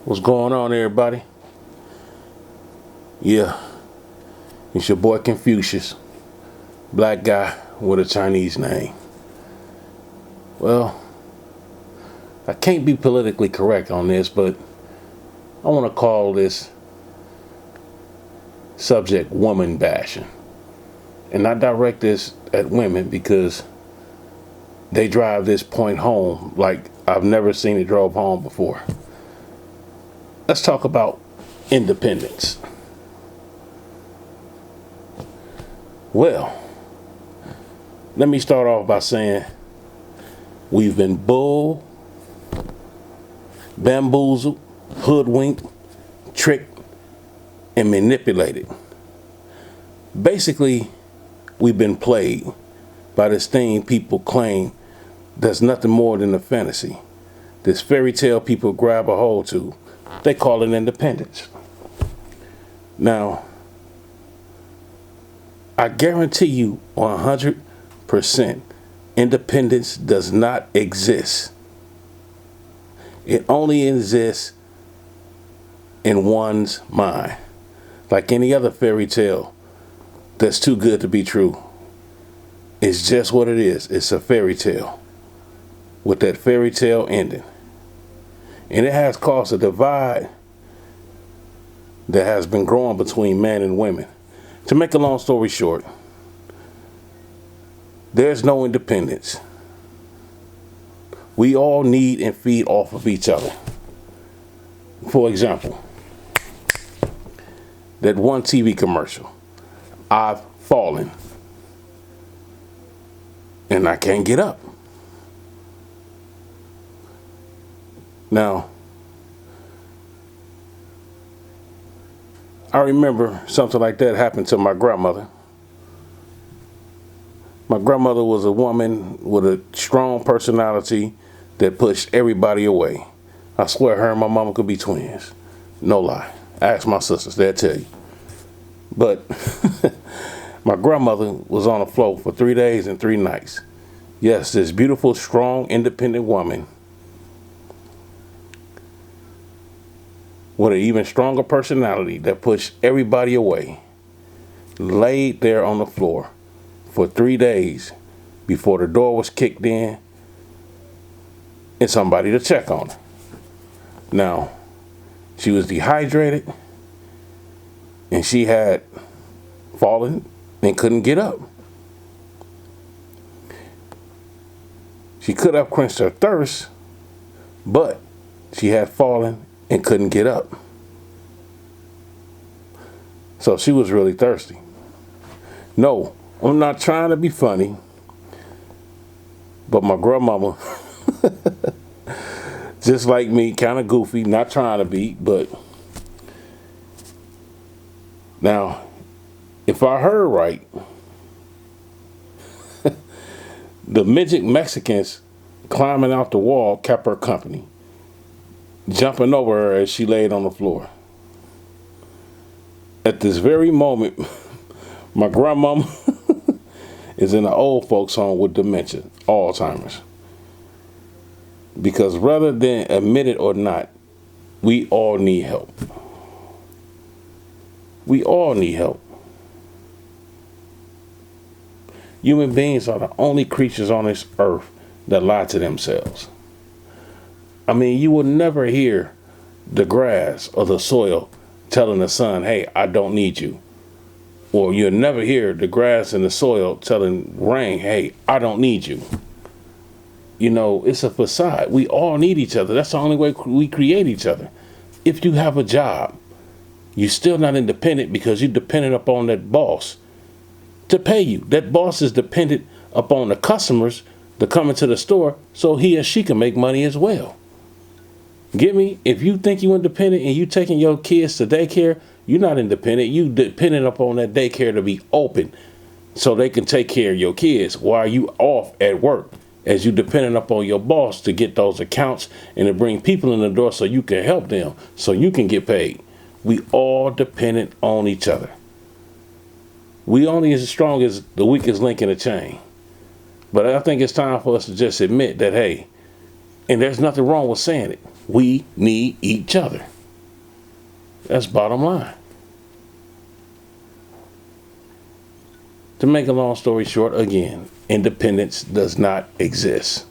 What's going on, everybody? Yeah, it's your boy Confucius, black guy with a Chinese name. Well, I can't be politically correct on this, but I want to call this subject woman bashing. And I direct this at women because they drive this point home like I've never seen it drove home before. Let's talk about independence. Well, let me start off by saying we've been bamboozled, hoodwinked, tricked, and manipulated. Basically, we've been played by this thing people claim that's nothing more than a fantasy. This fairy tale people grab a hold to. They call it independence. Now, I guarantee you 100% independence does not exist. It only exists in one's mind. Like any other fairy tale that's too good to be true. It's just what it is. It's a fairy tale with that fairy tale ending. And it has caused a divide that has been growing between men and women. To make a long story short, there's no independence. We all need and feed off of each other. For example, that one TV commercial, I've fallen and I can't get up. Now, I remember something like that happened to my grandmother. My grandmother was a woman with a strong personality that pushed everybody away. I swear her and my mama could be twins. No lie. Ask my sisters, they'll tell you. But my grandmother was on the floor for 3 days and 3 nights. Yes, this beautiful, strong, independent woman with an even stronger personality that pushed everybody away, laid there on the floor for 3 days before the door was kicked in and somebody to check on her. Now, she was dehydrated and she had fallen and couldn't get up. She could have quenched her thirst, but she had fallen and couldn't get up. So she was really thirsty. No, I'm not trying to be funny, but my grandmama, just like me, kind of goofy, not trying to be, but now, if I heard right, the midget Mexicans climbing out the wall kept her company, jumping over her as she laid on the floor. At this very moment, my grandmama is in an old folks home with dementia, Alzheimer's. Because rather than admit it or not, we all need help. We all need help. Human beings are the only creatures on this earth that lie to themselves. I mean, you will never hear the grass or the soil telling the sun, hey, I don't need you. Or you'll never hear the grass and the soil telling rain, hey, I don't need you. You know, it's a facade. We all need each other. That's the only way we create each other. If you have a job, you're still not independent because you're dependent upon that boss to pay you. That boss is dependent upon the customers to come into the store so he or she can make money as well. Get me? If you think you're independent and you taking your kids to daycare, you're not independent. You dependent upon that daycare to be open so they can take care of your kids while you off at work, as you dependent upon your boss to get those accounts and to bring people in the door so you can help them, so you can get paid. We all dependent on each other. We only as strong as the weakest link in the chain. But I think it's time for us to just admit that, hey, and there's nothing wrong with saying it. we need each other. That's bottom line. To make a long story short, again, independence does not exist.